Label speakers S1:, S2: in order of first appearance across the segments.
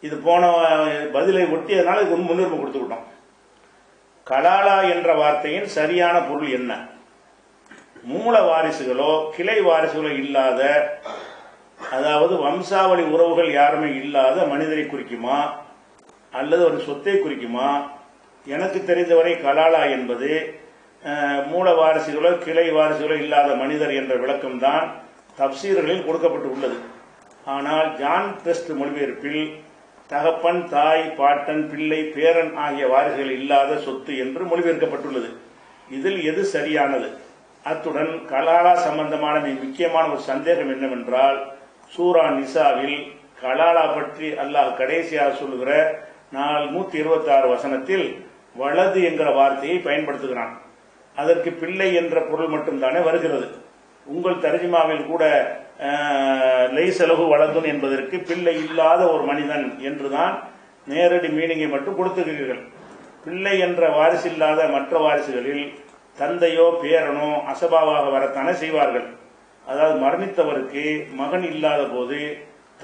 S1: இது போன பதிலை ஒட்டியதுனால இதுக்கு முன்னுரிமை கொடுத்துக்கிட்டோம். கலாலா என்ற வார்த்தையின் சரியான பொருள் என்ன? மூல வாரிசுகளோ கிளை வாரிசுகளோ இல்லாத, அதாவது வம்சாவளி உறவுகள் யாருமே இல்லாத மனிதரை குறிக்குமா அல்லது ஒரு சொத்தை குறிக்குமா? எனக்கு தெரிந்தவரை கலாலா என்பது மூல வாரிசுகளோ கிளை வாரிசுகளோ இல்லாத மனிதர் என்ற விளக்கம்தான் தப்சீர்களில் கொடுக்கப்பட்டு உள்ளது. ஆனால் ஜான் பெஸ்ட் மொழிபெயர்ப்பில் தகப்பன், தாய், பாட்டன், பிள்ளை, பேரன் ஆகிய வாரிசுகள் இல்லாத சொத்து என்று மொழிபெயர்க்கப்பட்டுள்ளது. இதில் எது சரியானது? அத்துடன் கலாலா சம்பந்தமான முக்கியமான ஒரு சந்தேகம் என்னவென்றால், சூரா நிசாவில் கலாலா பற்றி அல்லாஹ் கடைசியாக சொல்லுகிற 126 வசனத்தில் வலது என்கிற வார்த்தையை பயன்படுத்துகிறான். அதற்கு பிள்ளை என்ற பொருள் மட்டும்தானே வருகிறது. உங்கள் தர்ஜிமாவில் கூட லைசலகு வலதுன் என்பதற்கு பிள்ளை இல்லாத ஒரு மனிதன் என்றுதான் நேரடி மீனிங்கை மட்டும் கொடுத்திருக்கிறீர்கள். பிள்ளை என்ற வாரிசு இல்லாத மற்ற வாரிசுகளில் தந்தையோ பேரனோ அசபாவாக வரத்தானே செய்வார்கள். அதாவது மரணித்தவருக்கு மகன் இல்லாத போது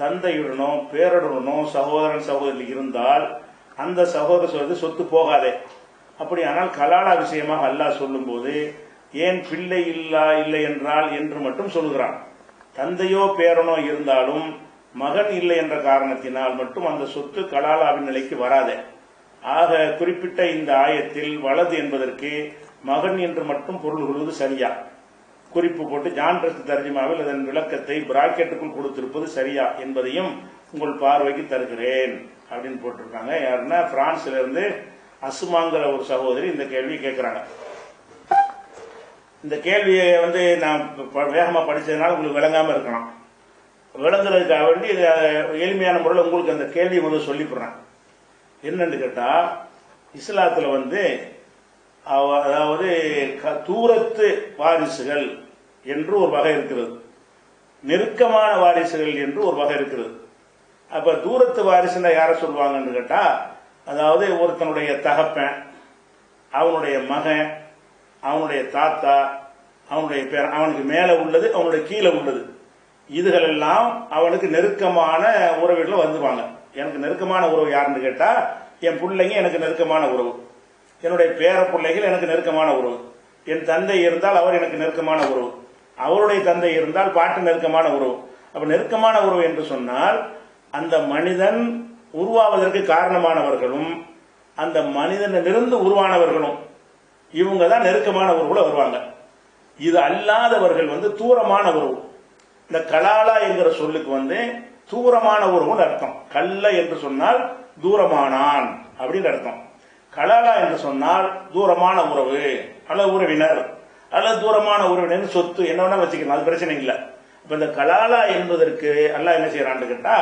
S1: தந்தையுடனோ பேரனுடனோ சகோதரன் சகோதரி இருந்தால் அந்த சகோதர சொத்து போகாதே. அப்படியானால் கலாலா விஷயமாக அல்லாஹ் சொல்லும் போது ஏன் பிள்ளை இல்லை என்றால் என்று மட்டும் சொல்கிறான். தந்தையோ பேரனோ இருந்தாலும் மகன் இல்லை என்ற காரணத்தினால் மட்டும் அந்த சொத்து கலாலாவின் நிலைக்கு வராதே. ஆக குறிப்பிட்ட இந்த ஆயத்தில் வலது என்பதற்கு மகன் என்று மட்டும் பொருள் கொள்வது சரியா? குறிப்பு போட்டு ஜான் பெஸ்ட் தர்ஜிமாவில் அதன் விளக்கத்தை பிராக்கெட்டுக்குள் கொடுத்திருப்பது சரியா என்பதையும் உங்கள் பார்வைக்கு தருகிறேன் அப்படின்னு போட்டிருக்காங்க. யாருன்னா பிரான்ஸ்ல இருந்து அசுமாங்கிற ஒரு சகோதரி இந்த கேள்வி கேட்கிறாங்க. இந்த கேள்வியை நான் வேகமா படிச்சதுனால உங்களுக்கு விளங்காம இருக்கலாம். விளங்குறதுக்காக வேண்டி எளிமையான முறையில் உங்களுக்கு அந்த கேள்வியை முதல்ல சொல்லிவிடுறேன். என்னன்னு கேட்டா, இஸ்லாத்துல அதாவது தூரத்து வாரிசுகள் என்று ஒரு வகை இருக்கிறது, நெருக்கமான வாரிசுகள் என்று ஒரு வகை இருக்கிறது. அப்ப தூரத்து வாரிசுன்னா யார சொல்லுவாங்கன்னு கேட்டா, அதாவது ஒருத்தனுடைய தகப்பன், அவனுடைய மகன், அவனுடைய தாத்தா, அவனுடைய பேர், அவனுக்கு மேல உள்ளது, அவனுடைய கீழே உள்ளது, இதுகள் எல்லாம் அவனுக்கு நெருக்கமான உறவுகள் வந்துருவாங்க. எனக்கு நெருக்கமான உறவு யாருன்னு கேட்டா, என் பிள்ளைங்க எனக்கு நெருக்கமான உறவு, என்னுடைய பேர பிள்ளைகள் எனக்கு நெருக்கமான உறவு, என் தந்தை இருந்தால் அவர் எனக்கு நெருக்கமான உறவு, அவருடைய தந்தை இருந்தால் பாட்டு நெருக்கமான உறவு. அப்ப நெருக்கமான உறவு என்று சொன்னால் அந்த மனிதன் உருவாவதற்கு காரணமானவர்களும் அந்த மனிதனிலிருந்து உருவானவர்களும் இவங்க தான் நெருக்கமான உறவுல வருவாங்க. இது அல்லாதவர்கள் தூரமான உறவு. இந்த கலாலா என்கிற சொல்லுக்கு தூரமான உறவுன்னு அர்த்தம். கல்ல என்று சொன்னால் தூரமானான் அப்படின்னு அர்த்தம். கலாலா என்று சொன்னால் தூரமான உறவு அல்லது உறவினர் அல்லது தூரமான உறவினர், சொத்து என்ன வேணா வச்சுக்கலாம், அது பிரச்சனை இல்லை. இப்ப இந்த கலாலா என்பதற்கு அல்லாஹ் என்ன செய்யறான்னு கேட்டா,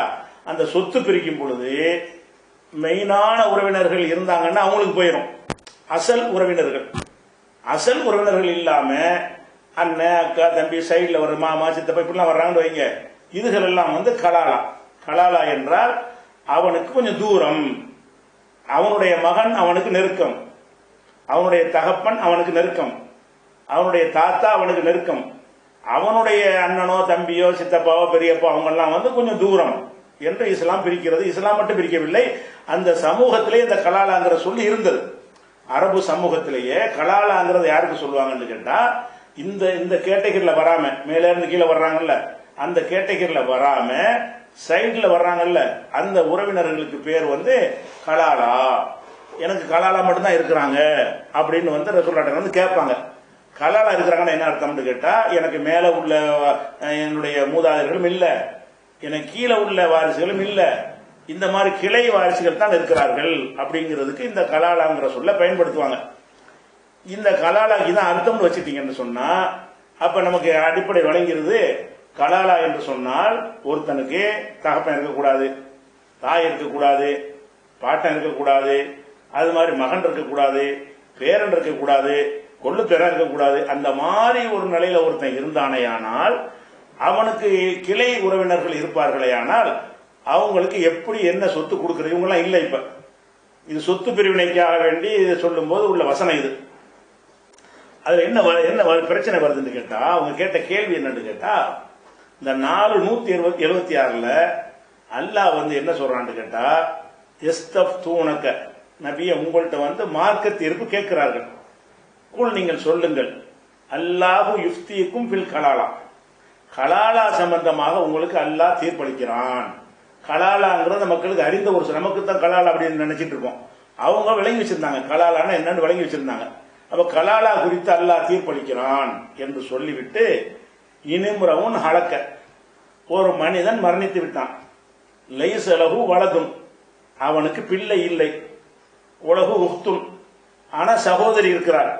S1: அந்த சொத்து பிரிக்கும் பொழுது மெயினான உறவினர்கள் இருந்தாங்கன்னா அவங்களுக்கு போயிடும். அசல் உறவினர்கள் இல்லாம அண்ணன், அக்கா, தம்பி, சைட்ல வர மாமா, சித்தப்பா இப்படிலாம் வர்றாங்கன்னு வைங்க, இதுகள் எல்லாம் கலாலா. கலாலா என்றால் அவனுக்கு கொஞ்சம் தூரம், அவனுடைய மகன் அவனுக்கு நெருக்கம், அவனுடைய தகப்பன் அவனுக்கு நெருக்கம், அவனுடைய தாத்தா அவனுக்கு நெருக்கம், அவனுடைய அண்ணனோ தம்பியோ சித்தப்பாவோ பெரியப்போ அவங்க எல்லாம் கொஞ்சம் தூரம் என்று இஸ்லாம் பிரிக்கிறது. இஸ்லாம் மட்டும் பிரிக்கவில்லை, அந்த சமூகத்திலே இந்த கலாலாங்கிற சொல்லி இருந்தது. அரபு சமூகத்திலேயே கலாலாங்கிறது யாருக்கு சொல்லுவாங்கன்னு கேட்டா, இந்த கேட்டகரியில வராம, மேல இருந்து கீழே வர்றாங்கல்ல, அந்த கேட்டகரியில வராம சைட்ல வர்றாங்கல்ல, அந்த உறவினர்களுக்கு பேர் கலாலா. எனக்கு கலாலா மட்டும்தான் இருக்கிறாங்க அப்படின்னு ரசூலுல்லாஹ் கேட்பாங்க. கலாலா இருக்கிறாங்கன்னா என்ன அர்த்தம்னு கேட்டா, எனக்கு மேல உள்ள என்னுடைய மூதாதையர்களும் இல்ல, எனக்கு கீழே உள்ள வாரிசுகளும் இல்ல, இந்த மாதிரி கிளை வாரிசுகள் தான் இருக்கிறார்கள் அப்படிங்கிறதுக்கு இந்த கலாலாங்கிற சொல்ல பயன்படுத்துவாங்க. இந்த கலாலாக்கு தான் அர்த்தம்னு வச்சுட்டீங்கன்னு சொன்னா அப்ப நமக்கு அடிப்படை வழங்கிறது. கலாலா என்று சொன்னால் ஒருத்தனுக்கு தகப்பன் இருக்கக்கூடாது, தாய் இருக்கக்கூடாது, பாட்டன் இருக்கக்கூடாது, அது மாதிரி மகன் இருக்கக்கூடாது, பேரன் இருக்கக்கூடாது, கொள்ளு பேரன் இருக்கக்கூடாது. அந்த மாதிரி ஒரு நிலையில ஒருத்தன் இருந்தானேயானால் அவனுக்கு கிளை உறவினர்கள் இருப்பார்களேயானால் அவங்களுக்கு எப்படி என்ன சொத்து கொடுக்கறது? இவங்கெல்லாம் இல்லை. இப்ப இது சொத்து பிரிவினைக்காக வேண்டி சொல்லும் போது உள்ள வசனம் இது. அதுல என்ன பிரச்சனை வருதுன்னு கேட்டா, அவங்க கேட்ட கேள்வி என்னன்னு கேட்டா, இந்த 476 அல்லாஹ் வந்து என்ன சொல்றான்னு கேட்டா, எஸ்தஃப்தூனக நபியை உங்கள்கிட்ட வந்து மார்க்க தீர்ப்பு கேட்கிறார்கள். குல் நீங்கள் சொல்லுங்கள், அல்லாஹு யுஃப்திக்கும் ஃபில் கலாலா, கலாலா சம்பந்தமாக உங்களுக்கு அல்லாஹ் தீர்ப்பளிக்கிறான். கலாலாங்கிறத மக்களுக்கு அறிந்த ஒரு நமக்கு தான் கலாலா அப்படின்னு நினைச்சிட்டு இருக்கோம். அவங்க விளங்கி வச்சிருந்தாங்க கலாலான்னு என்னன்னு விளங்கி வச்சிருந்தாங்க. அப்ப கலாலா குறித்து அல்லாஹ் தீர்ப்பளிக்கிறான் என்று சொல்லிவிட்டு, இனிமுறவும் ஹலக்க, ஒரு மனிதன் மரணித்து விட்டான். லைசலகு வலதும், அவனுக்கு பிள்ளை இல்லை. உலகு உஹ்துன், ஆனா சகோதரி இருக்கிறார்.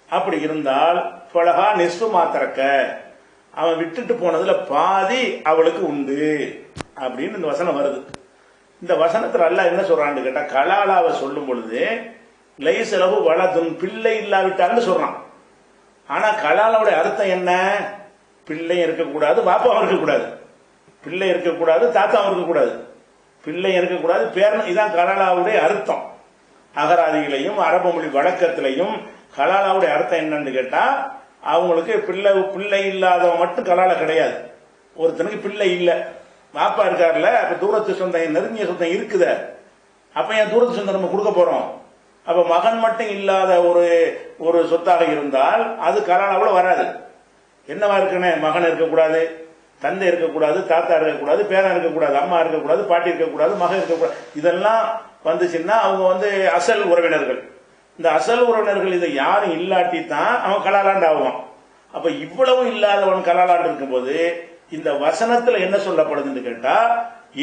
S1: அப்படி இருந்தால் பலகா நெஸ்பு மாத்திரக்க, அவன் விட்டுட்டு போனதுல பாதி அவளுக்கு உண்டு அப்படின்னு இந்த வசனம் வருது. இந்த வசனத்துல அல்லாஹ் என்ன சொல்றான்னு கேட்டா, கலாலாவை சொல்லும் பொழுது லைசலகு வலதுன், பிள்ளை இல்லாவிட்டான்னு சொல்றான். ஆனா கலாலாவுடைய அர்த்தம் என்ன? பிள்ளை இருக்கக்கூடாது, பாப்பாவும் இருக்கக்கூடாது. பிள்ளை இருக்கக்கூடாது, தாத்தாவும் இருக்கக்கூடாது. பிள்ளை இருக்கக்கூடாது, பேரன். இதான் கலாலாவுடைய அர்த்தம். அகராதிகளையும் அரபு மொழி வழக்கத்திலையும் கலாலாவுடைய அர்த்தம் என்னன்னு கேட்டா, அவங்களுக்கு பிள்ளை இல்லாதவன் மட்டும் கலாலா கிடையாது. ஒருத்தனுக்கு பிள்ளை இல்லை, பாப்பா இருக்காருல்ல, அப்ப தூரத்து சொந்தம் நெருங்கிய சொந்தம் இருக்குத, அப்ப என் தூரத்து சொந்தம் நம்ம கொடுக்க போறோம். அப்ப மகன் மட்டும் இல்லாத ஒரு சொத்தாக இருந்தால் அது கலாலாவோட வராது. என்னவா இருக்குன்னு, மகன் இருக்கக்கூடாது, தந்தை இருக்கக்கூடாது, தாத்தா இருக்கக்கூடாது, பேரன் இருக்கக்கூடாது, அம்மா இருக்கக்கூடாது, பாட்டி இருக்கக்கூடாது, மகன் இருக்கக்கூடாது. இதெல்லாம் வந்துச்சுன்னா அவங்க வந்து அசல் உறவினர்கள். இந்த அசல் உறவினர்கள் இதை யாரும் இல்லாட்டி தான் அவன் கலாலாண்டு ஆகுவான். அப்ப இவ்வளவு இல்லாதவன் கலாலாண்டு இருக்கும்போது இந்த வசனத்துல என்ன சொல்லப்படுதுன்னு கேட்டா,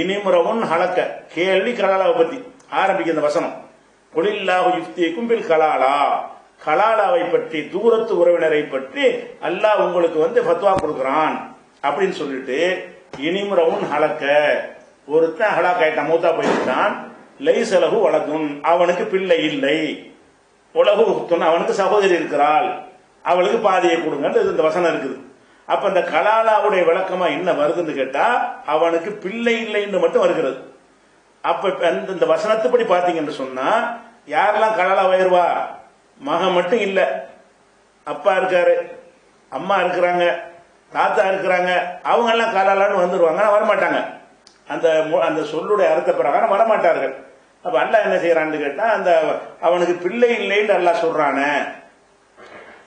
S1: இனிமுறவும் ஹலக்க, கேள்வி கலாலாவை பத்தி ஆரம்பிக்க இந்த வசனம். குலில்லாஹு யுஃப்திக்கும் பில் கலாலா, கலாலாவை பற்றி, தூரத்து உறவினரை பற்றி அல்லாஹ் உங்களுக்கு வந்து ஃபத்வா கொடுக்குறான் அப்படின்னு சொல்லிட்டு, இனிமுறவும் ஹலக்க, ஒருத்தன் ஹலாக் ஆயிட்டான், மூத்தா போயிட்டான். லைசலகு வலதுன், அவனுக்கு பிள்ளை இல்லை. உலகு உஹ்துன், அவனுக்கு சகோதரி இருக்கிறாள், அவளுக்கு பாதியை கொடுங்க இந்த வசனம் இருக்குது. அப்ப இந்த கலாலாவுடைய விளக்கமா என்ன வருதுன்னு கேட்டா, அவனுக்கு பிள்ளை இல்லை என்று மட்டும் வருகிறது. அப்ப இந்த வசனத்துப்படி பாத்தீங்கன்னு சொன்னா, யாரெல்லாம் கலாலா வயர்வா? மகன் மட்டும் இல்ல, அப்பா இருக்காரு, அம்மா இருக்கிறாங்க, தாத்தா இருக்கிறாங்க, அவங்க எல்லாம் கலாலான்னு வந்துருவாங்க, வரமாட்டாங்க. அந்த சொல்லுடைய அர்த்த பிரகாரம் வரமாட்டார்கள். அப்ப அல்லாஹ் என்ன செய்யறான்னு கேட்டா, அவனுக்கு பிள்ளை இல்லைன்னு அல்லாஹ் சொல்றானே,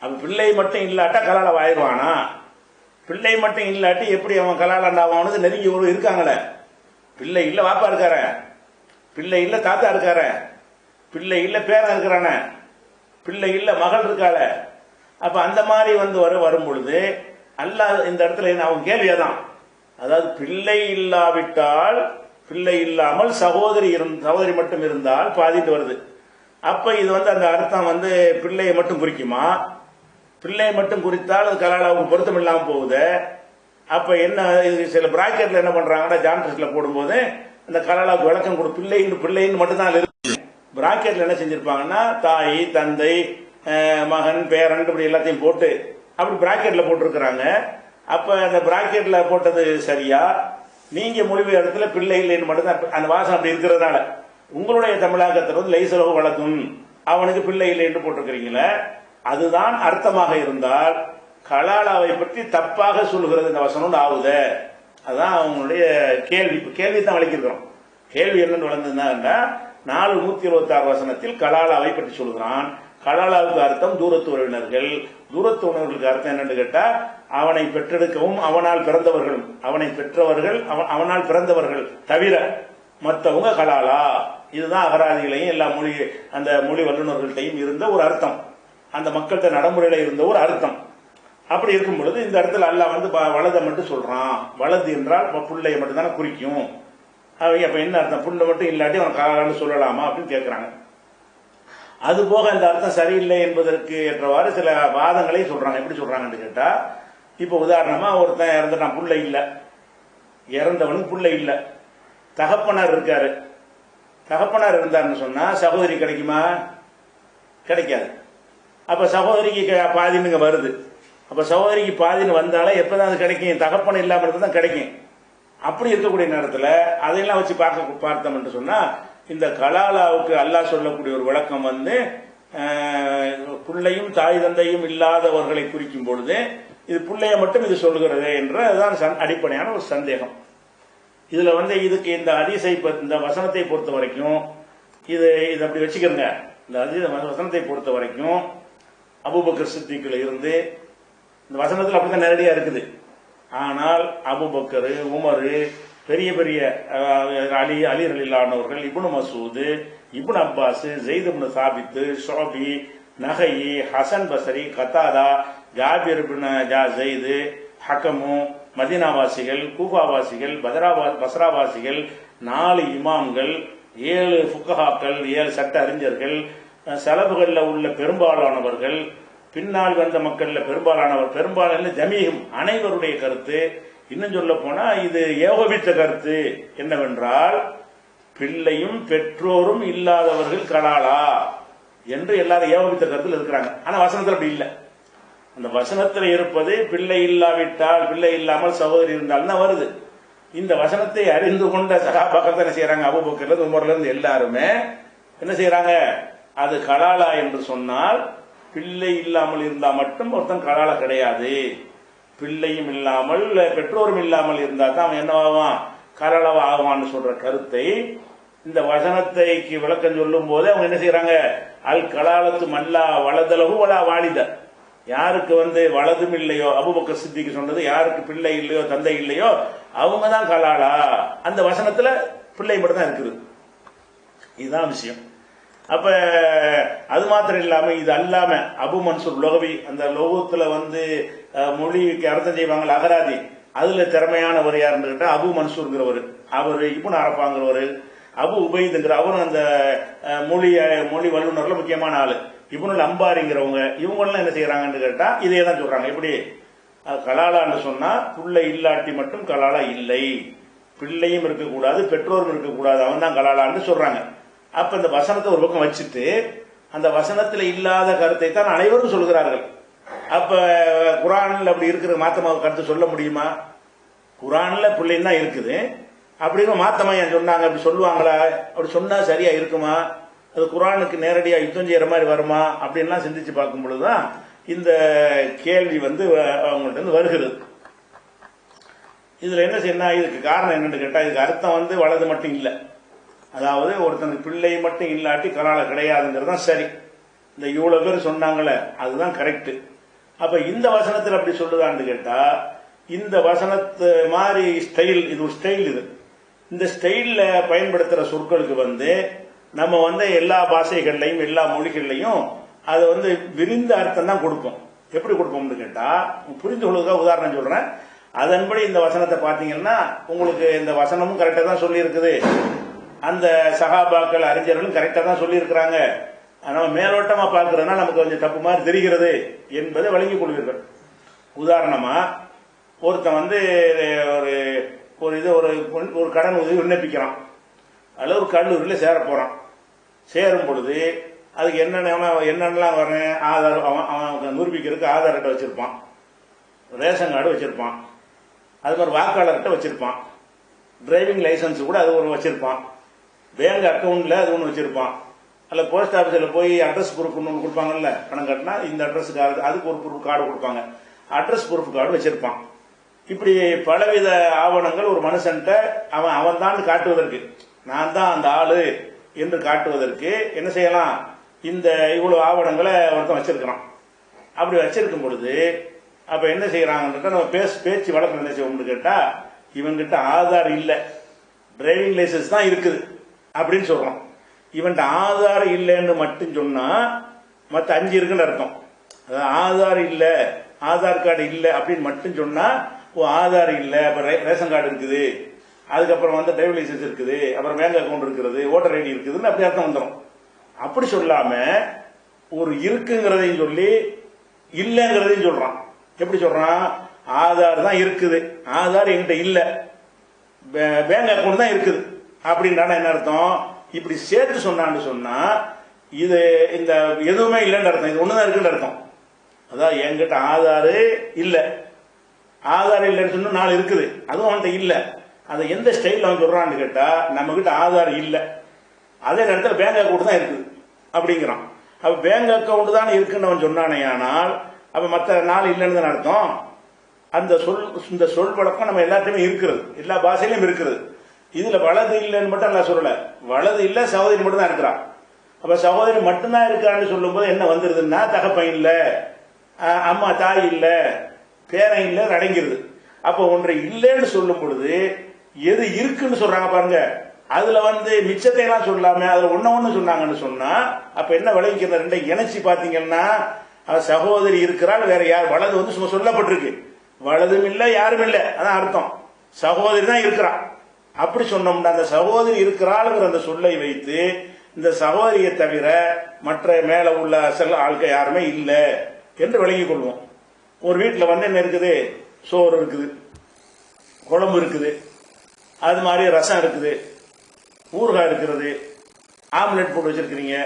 S1: அப்ப பிள்ளை மட்டும் இல்லாட்டா கலாலா ஆயிடுவானா? பிள்ளை மட்டும் இல்லாட்டி எப்படி அவன் கலாலாண்டா? அவனுக்கு நெருங்கி இருக்காங்களே, பிள்ளை இல்ல வாப்பா இருக்கார, பிள்ளை இல்ல தாத்தா இருக்கார, பிள்ளை இல்ல பேரன் இருக்கிறான, பிள்ளை இல்ல மகள் இருக்காள. அப்ப அந்த மாதிரி வரும் பொழுது அல்லாஹ் இந்த இடத்துல அவன் கேள்வியாதான், அதாவது பிள்ளை இல்லாவிட்டால், பிள்ளை இல்லாமல் சகோதரி மட்டும் இருந்தால் பாதிட்டு வருது. அப்ப இது அந்த அர்த்தம் பிள்ளையை மட்டும் குறிக்குமா? பிள்ளையை மட்டும் குறித்தால் அது கலாலாவுக்கு பொருத்தம் இல்லாமல் போகுது. அப்ப என்ன, இது சில பிராக்கெட்ல என்ன பண்றாங்கன்னா, ஜான்ட்ரஸ்ல போடும்போது அந்த கலாலாவுக்கு விளக்கம் கொடு, பிள்ளைன்னு மட்டும் தான் இருக்கு. பிராக்கெட்ல என்ன செஞ்சிருப்பாங்கன்னா, தாய், தந்தை, மகன், பேரன் இப்படி எல்லாத்தையும் போட்டு அப்படி பிராக்கெட்ல போட்டிருக்கிறாங்க. அப்ப அந்த பிராக்கெட்ல போட்டது சரியா? நீங்க மொழிபெயர் இடத்துல பிள்ளை இல்லைன்னு மட்டும்தான் அந்த வாசம் அப்படி இருக்கிறதுனால, உங்களுடைய தமிழாக்கத்தில் லைசலகு வலதுன், அவனுக்கு பிள்ளை இல்லை என்று போட்டிருக்கிறீங்களே, அதுதான் அர்த்தமாக இருந்தால் கலாலாவை பற்றி தப்பாக சொல்லுகிறது இந்த வசனம் ஆகுது. அதான் அவங்களுடைய கேள்வி தான் விளக்கியிருக்கிறோம். கேள்வி என்னன்னு வளர்ந்ததுன்னா, 426 வசனத்தில் கலாலாவை பற்றி சொல்கிறான். கலாலாவுக்கு அர்த்தம் தூரத்து உறவினர்கள். தூரத்து உறவினர்களுக்கு அர்த்தம் என்னன்னு கேட்டா, அவனை பெற்றெடுக்கவும் அவனால் பிறந்தவர்களும், அவனை பெற்றவர்கள் அவனால் பிறந்தவர்கள் தவிர மற்றவங்க கலாலா. இதுதான் அகராதிகளையும் எல்லா அந்த மொழி வல்லுநர்கள்ட்டையும் இருந்த ஒரு அர்த்தம், அந்த மக்கள்கிட்ட நடைமுறையில இருந்த ஒரு அர்த்தம். அப்படி இருக்கும் பொழுது இந்த இடத்துல அல்லாஹ் வலதை மட்டும் சொல்றான். வலது என்றால் புள்ளைய மட்டும் தானே குறிக்கும். அவங்க அப்ப என்ன அர்த்தம்? புள்ள மட்டும் இல்லாட்டி அவன் கலாலான்னு சொல்லலாமா அப்படின்னு கேட்கிறாங்க. அது போக இந்த அர்த்தம் சரியில்லை என்பதற்கு ஏற்றவாறு சில வாதங்களை சொல்றாங்க. எப்படி சொல்றாங்கன்னு கேட்டா, இப்ப உதாரணமா ஒருத்தன் இறந்துட்டான், புள்ள இல்ல, இறந்தவனுக்கு புள்ள இல்ல, தகப்பனார் இருக்காரு. தகப்பனார் இருந்தாருன்னு சொன்னா சகோதரி கிடைக்குமா? கிடைக்காது. அப்ப சகோதரிக்கு பாதினுங்க வருது. அப்ப சகோதரிக்கு பாதின்னு வந்தாலே எப்பதான் அது கிடைக்கும்? தகப்பன இல்லாம இருந்தா கிடைக்கும். அப்படி இருக்கக்கூடிய நேரத்துல அதையெல்லாம் வச்சு பார்த்தோம் என்று சொன்னா, இந்த கலாலாவுக்கு அல்லாஹ் சொல்லக்கூடிய ஒரு விளக்கம் பிள்ளையும் தாய் தந்தையும் இல்லாதவர்களை குறிக்கும் பொழுது இது பிள்ளைய மட்டும் இது சொல்லுகிறது என்று அதுதான் அடிப்படையான ஒரு சந்தேகம். இதுல வந்து இதுக்கு இந்த ஹதீஸை இந்த வசனத்தை பொறுத்த வரைக்கும் இது அப்படி வச்சுக்கிறங்க. இந்த வசனத்தை பொறுத்த வரைக்கும் அபூபக்கர் சித்திக்ல இருந்து இந்த வசனத்தில் அப்படிதான் நேரடியா இருக்குது. ஆனால் அபூபக்கர், உமர், பெரிய பெரிய அலி ரலியல்லாஹு, இப்னு மசூத், இப்னு அப்பாஸ், ஸெய்த் இப்னு சாபித், ஷுஅபி, நஹை, ஹசன் பஸ்ரி, கத்தாதா, ஜாபிர் இப்னு ஸெய்த், ஹக்கமு, மதீனாவாசிகள், கூஃபாவாசிகள், பஸ்ராவாசிகள், 4 இமாம்கள், 7 ஃபுகஹாக்கள், 7 சட்ட அறிஞர்கள், சலபுகளில் உள்ள பெரும்பாலானவர்கள், பின்னால் வந்த மக்கள்ல பெரும்பாலான ஜமீகம் அனைவருடைய கருத்து. இன்னும் சொல்ல போனா இது ஏகோபித்த கருத்து என்னவென்றால், பிள்ளையும் பெற்றோரும் இல்லாதவர்கள் கலாலா என்று எல்லாரும் ஏகோபித்த கருத்தில் இருக்கிறாங்க. ஆனா வசனத்தில் அப்படி இல்லை. அந்த வசனத்தில் இருப்பது பிள்ளை இல்லாவிட்டால், பிள்ளை இல்லாமல் சகோதரி இருந்தால் தான் வருது. இந்த வசனத்தை அறிந்து கொண்ட சகாபாக்கள் என்ன செய்யறாங்க, அபூபக்கர்ல உமர்ல இருந்து எல்லாருமே என்ன செய்யறாங்க, அது கலாலா என்று சொன்னால் பிள்ளை இல்லாமல் இருந்தால் மட்டும் ஒருத்தன் கலாலா கிடையாது. பிள்ளையும் இல்லாமல் பெற்றோரும் இல்லாமல் இருந்தா தான் அவன் என்னவாவான், கலாலாவா ஆகுவான்னு சொல்ற கருத்தை இந்த வசனத்தைக்கு விளக்கம் சொல்லும் போது அவங்க என்ன செய்யறாங்க, அல் கலாலத்து மல்லா வலதலகு வலா வாலித, யாருக்கு வந்து வலதும் இல்லையோ, அபூபக்கர் சித்திக்கு சொன்னது, யாருக்கு பிள்ளை இல்லையோ தந்தை இல்லையோ அவங்க தான் கலாலா. அந்த வசனத்துல பிள்ளை மட்டும் தான் இருக்குது. இதுதான் விஷயம். அப்ப அது மாத்திரம் இல்லாம இது அல்லாம அபு மன்சூர் லொகவி, அந்த லோகத்துல வந்து மொழிக்கு அர்த்தம் செய்வாங்க அகராதி, அதுல திறமையானவர் யாருன்னு கேட்டா அபு மன்சூர்ங்கிறவர், அவர் இப்னு அரபாங்கிறவர், அபு உபைதுங்கிற அவரும் அந்த மொழி வல்லுநர்ல முக்கியமான ஆளு, இப்னுல் அம்பாரிங்கிறவங்க, இவங்கெல்லாம் என்ன செய்யறாங்கன்னு கேட்டா இதே தான் சொல்றாங்க. எப்படி கலாலான்னு சொன்னா பிள்ளை இல்லாட்டி மட்டும் கலாலா இல்லை, பிள்ளையும் இருக்கக்கூடாது பெற்றோரும் இருக்கக்கூடாது, அவன் தான் கலாலான்னு சொல்றாங்க. அப்ப இந்த வசனத்தை ஒரு பக்கம் வச்சுட்டு அந்த வசனத்துல இல்லாத கருத்தை தான் அனைவரும் சொல்கிறார்கள். அப்ப குரான்ல அப்படி இருக்கிற மாத்தமா கருத்து சொல்ல முடியுமா? குரான்ல பிள்ளைன்னு தான் இருக்குது, அப்படிங்கிற மாத்தமா ஏன் சொன்னாங்க, அப்படி சொல்லுவாங்களா, அப்படி சொன்னா சரியா இருக்குமா, அது குரானுக்கு நேரடியா யுத்தம் செய்யற மாதிரி வருமா அப்படின்லாம் சிந்திச்சு பார்க்கும் பொழுதுதான் இந்த கேள்வி வந்து அவங்கள்ட்ட இருந்து வருகிறது. இதுல என்ன செய்யணும், இதுக்கு காரணம் என்னன்னு கேட்டா, இதுக்கு அர்த்தம் வந்து வலது மட்டும் இல்லை, அதாவது ஒருத்தனுக்கு பிள்ளை மட்டும் இல்லாட்டி கலால கிடையாதுங்கிறது தான் சரி. இந்த இவ்வளவு பேர் சொன்னாங்களே அதுதான் கரெக்ட். அப்ப இந்த வசனத்தில் அப்படி சொல்லுதான்னு கேட்டா, இந்த வசனத்து மாதிரி ஸ்டைல், இது ஒரு ஸ்டைல், இந்த ஸ்டைல்ல பயன்படுத்துற சொற்களுக்கு வந்து நம்ம வந்து எல்லா பாஷைகள்லையும் எல்லா மொழிகள்லையும் அதை வந்து விரிந்த அர்த்தம் தான் கொடுப்போம். எப்படி கொடுப்போம்னு கேட்டா, புரிந்து கொள்வதற்காக உதாரணம் சொல்றேன். அதன்படி இந்த வசனத்தை பார்த்தீங்கன்னா உங்களுக்கு இந்த வசனமும் கரெக்டா தான் சொல்லி இருக்குது, அந்த சகாபாக்கள் அறிஞர்களும் கரெக்டா தான் சொல்லி இருக்கிறாங்க. நம்ம மேலோட்டமா பார்க்கறதுனா நமக்கு கொஞ்சம் தப்பு மாதிரி தெரிகிறது என்பதை வழங்கிக் கொள்வீர்கள். உதாரணமா ஒருத்தன் வந்து ஒரு கடன் உதவி விண்ணப்பிக்கிறான், அல்லது ஒரு கல்லூரியில் சேர போறான். சேரும் பொழுது அதுக்கு என்னென்னலாம் வரேன், ஆதார், அவன் நிரூபிக்கிறதுக்கு ஆதார் அட்டை வச்சிருப்பான், ரேஷன் கார்டு வச்சிருப்பான், அது மாதிரி வாக்காளர் அட்டை வச்சிருப்பான், டிரைவிங் லைசன்ஸ் கூட அது ஒன்று வச்சிருப்பான், பேங்க் அக்கௌண்ட்ல அது ஒன்று வச்சிருப்பான், அல்ல போஸ்ட் ஆபீஸ்ல போய் அட்ரஸ் ப்ரூஃப் ஒன்று கொடுப்பாங்கல்ல, பணம் கட்டினா இந்த அட்ரஸுக்கு அதுக்கு ஒரு ப்ரூஃப் கார்டு கொடுப்பாங்க, அட்ரஸ் ப்ரூஃப் கார்டு வச்சிருப்பான். இப்படி பலவித ஆவணங்கள் ஒரு மனுஷன்ட்ட அவன் தான் காட்டுவதற்கு, நான் தான் அந்த ஆளு என்று காட்டுவதற்கு என்ன செய்யலாம், இந்த இவ்வளவு ஆவணங்களை ஒருத்தன் வச்சிருக்கிறான். அப்படி வச்சிருக்கும் பொழுது அப்ப என்ன செய்யறாங்கன்னு நம்ம பேச்சு வழக்கம் என்ன செய்வோம்னு கேட்டா, இவன்கிட்ட ஆதார் இல்ல, டிரைவிங் லைசன்ஸ் தான் இருக்குது அப்படின்னு சொல்றான். இவன்கிட்ட ஆதார் இல்லைன்னு மட்டும் சொன்னா மற்ற 5 இருக்குன்னு அர்த்தம். அதாவது ஆதார் இல்ல, ஆதார் கார்டு இல்ல அப்படின்னு மட்டும் சொன்னா, ஆதார் இல்ல, அப்ப ரேஷன் கார்டு இருக்குது, அதுக்கப்புறம் வந்து டிரைவிங் லைசன்ஸ் இருக்குது, அப்புறம் பேங்க் அக்கௌண்ட் இருக்கிறது, ஓட்டர் ஐடி இருக்குதுன்னு அப்படி அர்த்தம் வந்துடும். அப்படி சொல்லாம ஒரு இருக்குங்கிறதையும் சொல்லி இல்லைங்கிறதையும் சொல்றான். எப்படி சொல்றான், ஆதார் தான் இருக்குது, ஆதார் என்கிட்ட இல்ல, பேங்க் அக்கௌண்ட் தான் இருக்குது அப்படின்றான என்ன அர்த்தம், இப்படி சேர்த்து சொன்னான்னு சொன்னா இது இந்த எதுவுமே இல்லைன்னு அர்த்தம், இது ஒண்ணுதான் இருக்குன்னு அர்த்தம். அதான் என்கிட்ட ஆதாரு இல்ல, ஆதார் இல்லைன்னு சொன்னா 4 இருக்குது, அதுவும் அவன்கிட்ட இல்ல. அதை எந்த ஸ்டைல் அவன் சொல்றான்னு கேட்டா, நம்ம கிட்ட ஆதார் இல்ல, அதே நேரத்தில் பேங்க் அக்கௌண்ட் தான் இருக்குது அப்படிங்கிறான். அப்ப பேங்க் அக்கௌண்ட் தான் இருக்குன்னு அவன் சொன்னானே, ஆனால் அப்ப மற்ற 4 இல்லைன்னு தான் அர்த்தம். இந்த சொல் வழக்கம் நம்ம எல்லாத்தையுமே இருக்கிறது, எல்லா பாஷையிலும் இருக்கிறது. இதுல வலது இல்லைன்னு மட்டும் நான் சொல்லல, வலது இல்ல சகோதரி மட்டும் தான் இருக்கிறான். அப்ப சகோதரி மட்டும்தான் இருக்கான்னு சொல்லும் போது என்ன வந்துருதுன்னா, தகப்பன் இல்ல, அம்மா தாய் இல்ல, பேரன் இல்ல அடங்கிருது. அப்ப ஒன்றை இல்லைன்னு சொல்லும் பொழுது எது இருக்குன்னு சொல்றாங்க பாருங்க, அதுல மிச்சத்தை எல்லாம் சொல்லாம அதுல ஒண்ணு சொன்னாங்கன்னு சொன்னா அப்ப என்ன விளைவிக்கிற ரெண்டை இணைச்சி பாத்தீங்கன்னா, சகோதரி இருக்கிறாள், வேற யார் வலது சும்மா சொல்லப்பட்டிருக்கு, வலதும் இல்ல யாரும் இல்ல, அதான் அர்த்தம். சகோதரி தான் இருக்கிறான். அப்படி சொன்னோம்னா அந்த சகோதரி இருக்கிறாள்ங்கிற அந்த சொல்லை வைத்து இந்த சகோதரியை தவிர மற்ற மேல உள்ள அசல் ஆட்கள் யாருமே இல்லை என்று விளங்கிக் கொள்வோம். ஒரு வீட்டில் என்ன இருக்குது, சோறு இருக்குது, குழம்பு இருக்குது, அது மாதிரி ரசம் இருக்குது, ஊறுகாய் இருக்கிறது, ஆம்லெட் போட்டு வச்சிருக்கிறீங்க,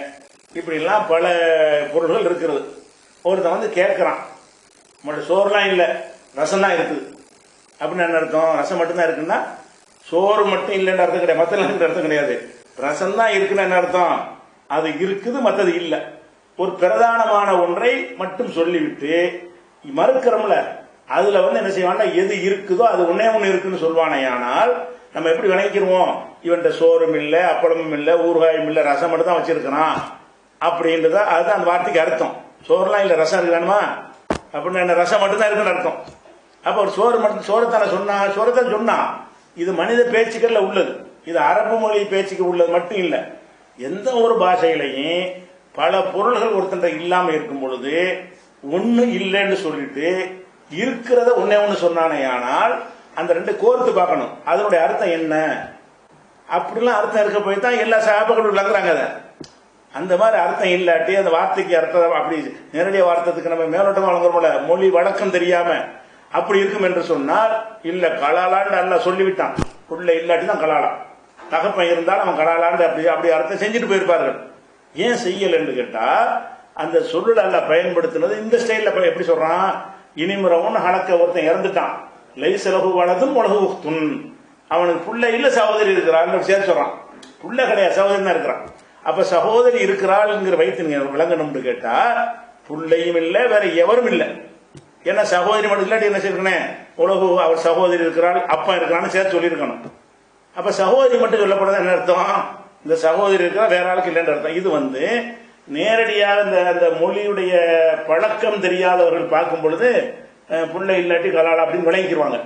S1: இப்படி எல்லாம் பல பொருள்கள் இருக்கிறது. ஒருத்தன் கேட்கிறான், சோறுலாம் இல்லை ரசம் தான் இருக்குது அப்படின்னு என்ன அர்த்தம்? ரசம் மட்டும்தான் இருக்குன்னா சோறு மட்டும் இல்லைன்னு அர்த்தம் கிடையாது, மற்ற அர்த்தம் கிடையாது. ரசம் தான் இருக்குன்னு என்ன அர்த்தம்? அது இருக்குது, மற்றது இல்லை. ஒரு பிரதானமான ஒன்றை மட்டும் சொல்லிவிட்டு மறுக்கிறோம்ல, அதுல என்ன செய்வான்னா எது இருக்குதோ அது ஒன்னே ஒண்ணு இருக்குன்னு சொல்வானே. ஆனால் நம்ம எப்படி விளங்கிக்கிறோம், இவன்கிட்ட சோறும் இல்லை, அப்பளமும் இல்லை, ஊறுகாயும் இல்லை, ரசம் மட்டும் தான் வச்சிருக்கிறான் அப்படின்றத, அதுதான் அந்த வார்த்தைக்கு அர்த்தம். சோறுலாம் இல்லை ரசம் இருக்குதானுமா அப்படின்னு, என்ன ரசம் மட்டும்தான் இருக்குன்னு அர்த்தம். அப்ப ஒரு சோறுத்தான சொன்னா இது மனித பேச்சுக்கள்ல உள்ளது, இது அரபு மொழி பேச்சுக்கு உள்ளது மட்டும் இல்லை. எந்த ஒரு பாஷையிலையும் பல பொருள்கள் ஒருத்தன் இல்லாம இருக்கும் பொழுது ஒண்ணு இல்லைன்னு சொல்லிட்டு இருக்கிறத ஒன்னே ஒண்ணு சொன்னானே. ஆனால் அந்த ரெண்டு கோர்த்து பார்க்கணும், அதனுடைய அர்த்தம் என்ன, அப்படிலாம் அர்த்தம் இருக்க போய் தான் எல்லா சாபங்களும் விளங்குறாங்க. அந்த மாதிரி அர்த்தம் இல்லாட்டி அந்த வார்த்தைக்கு அர்த்தம் அப்படி நேரடிய வார்த்தைக்கு நம்ம மேலோட்டமா வழங்குறோம்ல, மொழி வழக்கம் தெரியாம அப்படி இருக்கும் என்று சொன்னால் இல்ல கலாலான்னு அல்ல சொல்லிவிட்டான். புள்ள இல்லாட்டி தான் கலாலா, தகப்பன் இருந்தாலும் அவன் கலாலான்னு அப்படி அர்த்தம் செஞ்சுட்டு போயிருப்பார்கள். ஏன் செய்யல என்று கேட்டா, அந்த சொல்லுல அல்ல பயன்படுத்தினது இந்த ஸ்டைல்ல எப்படி சொல்றான், இனிமுறவன் ஹலக்க ஒருத்தன் இறந்துட்டான், லைசலகு வலதும் உலகு துன், அவனுக்கு புள்ள இல்ல சகோதரி இருக்கிறான்னு சேர்த்து சொல்றான். புள்ள கிடையாது, சகோதரி தான் இருக்கிறான். அப்ப சகோதரி இருக்கிறாள்ங்கிற வைத்து நீங்க விளங்கணும்னு கேட்டா, புள்ளையும் இல்லை வேற எவரும் இல்லை. ஏன்னா சகோதரி மட்டும் இல்லாட்டி என்ன செய்யணும், உலகு அவர் சகோதரி இருக்கிறாள் அப்பா இருக்கிறான்னு சேர்த்து சொல்லியிருக்கணும். அப்ப சகோதரி மட்டும் சொல்லப்படுறது என்ன அர்த்தம், இந்த சகோதரி இருக்கிறா வேற ஆளுக்கு இல்லைன்ற அர்த்தம். இது நேரடியாக அந்த மொழியுடைய பழக்கம் தெரியாதவர்கள் பார்க்கும் பொழுது புள்ளை இல்லாட்டி கலாலா அப்படின்னு விளங்கிடுவாங்க.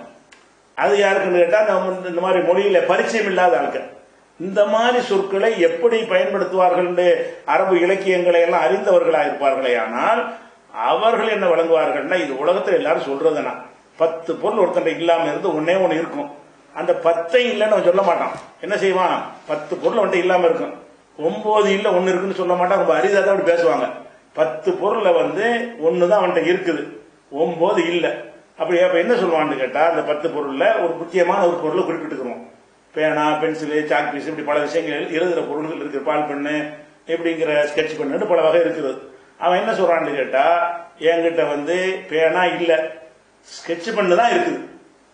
S1: அது யாருக்குன்னு கேட்டா இந்த மாதிரி மொழியில பரிச்சயம் இல்லாத ஆட்கள் இந்த மாதிரி சொற்களை எப்படி பயன்படுத்துவார்கள் அரபு இலக்கியங்களை எல்லாம் அறிந்தவர்களாக இருப்பார்களே. ஆனால் அவர்கள் என்ன வழங்குவார்கள்னா, இது உலகத்தில் எல்லாரும் சொல்றதுன்னா 10 பொருள் ஒருத்தன் இல்லாம இருந்து ஒன்னே ஒண்ணு இருக்கும், அந்த 10 இல்லைன்னு சொல்ல மாட்டான். என்ன செய்வான், 10 பொருள் அவன்கிட்ட இல்லாம இருக்கும், 9 இல்ல 1 இருக்குன்னு சொல்ல மாட்டான். ரொம்ப அரிதா தான் அப்படி பேசுவாங்க. 10 பொருள்ல 1 தான் அவன்கிட்ட இருக்குது, 9 இல்ல. அப்படி அப்ப என்ன சொல்லுவான்னு கேட்டா, அந்த 10 பொருள்ல ஒரு முக்கியமான ஒரு பொருளை குறிப்பிட்டுக்கிறோம். பேனா, பென்சிலு, சாக் பீஸ், இப்படி பல விஷயங்கள் எழுதுற பொருள்கள் இருக்கு, பால் பெண்ணு இப்படிங்கிற ஸ்கெட்ச் பண்ணு பல வகை இருக்குது. அவன் என்ன சொல்றான்னு கேட்டா, என்கிட்ட பேனா இல்ல, ஸ்கெட்ச் பண்ணு தான் இருக்குது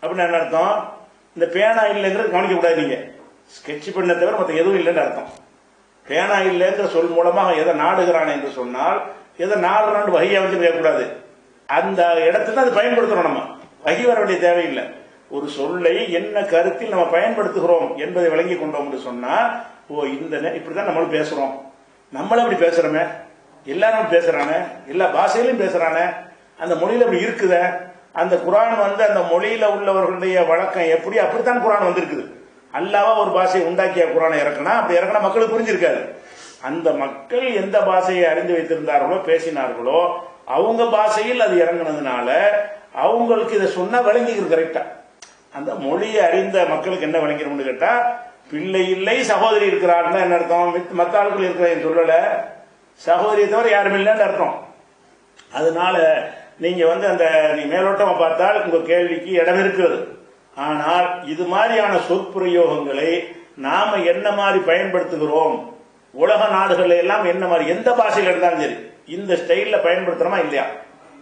S1: அப்படின்னு என்ன அர்த்தம், இந்த பேனா இல்லைங்கிறது கவனிக்க கூடாது. நீங்க ஸ்கெட்ச் பண்ண தவிர மற்ற எதுவும் இல்லைன்னு அர்த்தம். பேனா இல்லைங்கிற சொல் மூலமாக எதை நாடுகிறான் என்று சொன்னால், எதை நாடுறான்னு வகையை கேட்கக்கூடாது. அந்த இடத்துல அது பயன்படுத்துறோம், நம்ம வகை வர வேண்டிய தேவையில்லை. ஒரு சொல்லை என்ன கருத்தில் நம்ம பயன்படுத்துகிறோம் என்பதை விளங்கி கொண்டோம் என்று சொன்னா, ஓ இந்த இப்படிதான் நம்மளும் பேசுறோம், நம்மளும் அப்படி பேசுறோமே, எல்லாரும் பேசுறானே, எல்லா பாஷையிலும் பேசுறானே, அந்த மொழியில அப்படி இருக்குத. அந்த குரான் அந்த மொழியில உள்ளவர்களுடைய வழக்கம் எப்படி, அப்படித்தான் குரான் வந்திருக்குது. அல்லாவா ஒரு பாஷையை உண்டாக்கிய குரானை இறக்கணும், அப்படி இறக்கினா மக்களுக்கு புரிஞ்சிருக்காது. அந்த மக்கள் எந்த பாஷையை அறிந்து வைத்திருந்தார்களோ பேசினார்களோ அவங்க பாஷையில் அது இறங்கினதுனால அவங்களுக்கு இதை சொன்னா விளங்கிக்கிறது கரெக்டா. அந்த மொழியை அறிந்த மக்களுக்கு என்ன விளங்கிடும் கேட்டா, பிள்ளை இல்லை சகோதரி இருக்கிறாருன்னா என்ன அர்த்தம், மற்ற ஆட்கள் இருக்கிறேன்னு சொல்லல, சகோதரியை தவிர யாரும் இல்லைன்னு அர்த்தம். அதனால நீங்க அந்த நீ மேலோட்டமா பார்த்தால் உங்க கேள்விக்கு இடம் இருக்கிறது. ஆனால் இது மாதிரியான சொற்பிரயோகங்களை நாம என்ன மாதிரி பயன்படுத்துகிறோம், உலக நாடுகள் எல்லாம் என்ன மாதிரி எந்த பாஷையில் இருந்தாலும் சரி இந்த ஸ்டைல்ல பயன்படுத்துறோமா இல்லையா.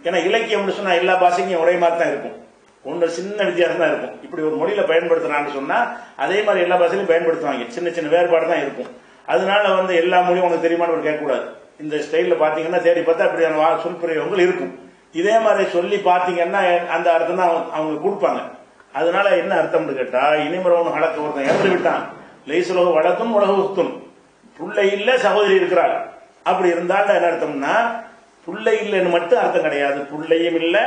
S1: ஏன்னா இலக்கியம் சொன்னா எல்லா பாஷைக்கும் ஒரே மாதிரி தான் இருக்கும், ஒன்று சின்ன வித்தியாசம் தான் இருக்கும். இப்படி ஒரு மொழியில பயன்படுத்துறான்னு சொன்னா அதே மாதிரி எல்லா பாஷையிலும் பயன்படுத்துவாங்க, சின்ன சின்ன வேறுபாடு தான் இருக்கும். அதனால எல்லா மொழியும் உனக்கு தெரியுமான்னு கேட்கக்கூடாது. இந்த ஸ்டைல்ல பாத்தீங்கன்னா தேடி பார்த்தா அப்படியான சொற்பிரயோகங்கள் இருக்கும். இதே மாதிரி சொல்லி பாத்தீங்கன்னா அந்த அர்த்தம் தான் அவங்க கொடுப்பாங்க. அதனால என்ன அர்த்தம்னு கேட்டா, இனிமரவன் ஹலக்க ஒருத்தன் இறந்து விட்டான், லைசுலக வழக்கும் உலக உஸ்தும், புள்ளை இல்ல சகோதரி இருக்கிறார். அப்படி இருந்தால் என்ன அர்த்தம்னா, புள்ளை இல்லைன்னு மட்டும் அர்த்தம் கிடையாது. புள்ளையும் இல்ல,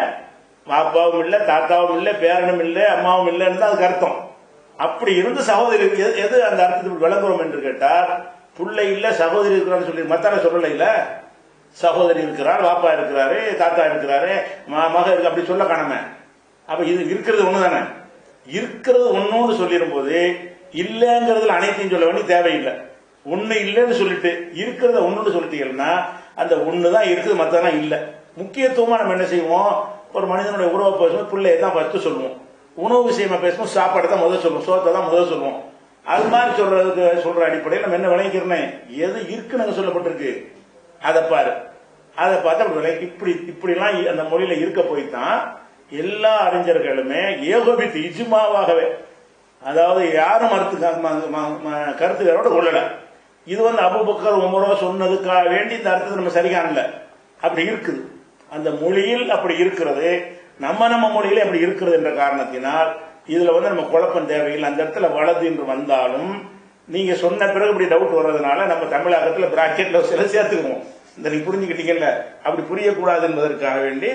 S1: பாப்பாவும் இல்ல, தாத்தாவும் இல்ல, பேரனும் இல்ல, அம்மாவும் இல்லைன்னு தான் அதுக்கு அர்த்தம். அப்படி இருந்து சகோதரி எது அந்த அர்த்தத்துக்கு விளங்குறோம் என்று கேட்டால், புள்ளை இல்ல சகோதரி இருக்கிறான்னு சொல்லி மத்தான சொல்லல. இல்ல சகோதரி இருக்கிறார், பாப்பா இருக்கிறாரு, தாத்தா இருக்கிறாரு, மக இருக்கு, அப்படி சொல்ல காணாம. அப்ப இது இருக்கிறது ஒண்ணுதானே. இருக்கிறது ஒன்னோடு சொல்லிடும் போது இல்லங்கிறதுல அனைத்தையும் சொல்ல வேண்டிய தேவையில்லை. ஒண்ணு இல்லைன்னு சொல்லிட்டு இருக்கிறத ஒண்ணுன்னு சொல்லிட்டீங்கன்னா அந்த ஒண்ணுதான் இருக்குது, மத்ததான் இல்லை. முக்கியத்துவமா நம்ம என்ன செய்வோம், ஒரு மனிதனுடைய உறவை பேசும்போது பிள்ளையை தான் ஃபர்ஸ்ட் சொல்லுவோம், உணவு விஷயமா பேசும்போது சாப்பாடு தான் முதல் சொல்லுவோம், சோத்தை தான் முதல் சொல்லுவோம். அது மாதிரி சொல்ற அடிப்படையில் நம்ம என்ன விளங்கிக்கிறேன், எது இருக்குன்னு சொல்லப்பட்டிருக்கு அதை பாரு, அதை பார்த்து அப்படி இப்படிலாம் அந்த மொழியில இருக்க போய்தான் எல்லா அறிஞர்களுமே ஏகோபித்து இஜ்மாவாகவே, அதாவது யாரும் கருத்துக்காரோட கொள்ளல. இது அபூபக்கர் உமரோ சொன்னதுக்காக வேண்டி இந்த அர்த்தத்தை நம்ம சரி காணல. அப்படி இருக்குது, அந்த மொழியில் அப்படி இருக்கிறது, நம்ம மொழியில அப்படி இருக்கிறது என்ற காரணத்தினால் இதுல நம்ம குழப்பம் தேவையில்லை. அந்த இடத்துல வலது என்று வந்தாலும் நீங்க சொன்ன பிறகு இப்படி டவுட் வர்றதுனால நம்ம தமிழகத்துல பிராக்கெட்ல சில சேர்த்துக்குவோம். இந்த நீங்க புரிஞ்சுக்கிட்டீங்கல்ல, அப்படி புரியக்கூடாது என்பதற்காக வேண்டி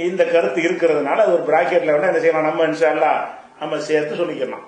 S1: இந்த கருத்து இருக்கிறதுனால அது ஒரு பிராக்கெட்ல என்ன செய்யலாம், நம்ம இன்ஷா அல்லாஹ் நம்ம சேர்த்து சொல்லிக்கலாம்.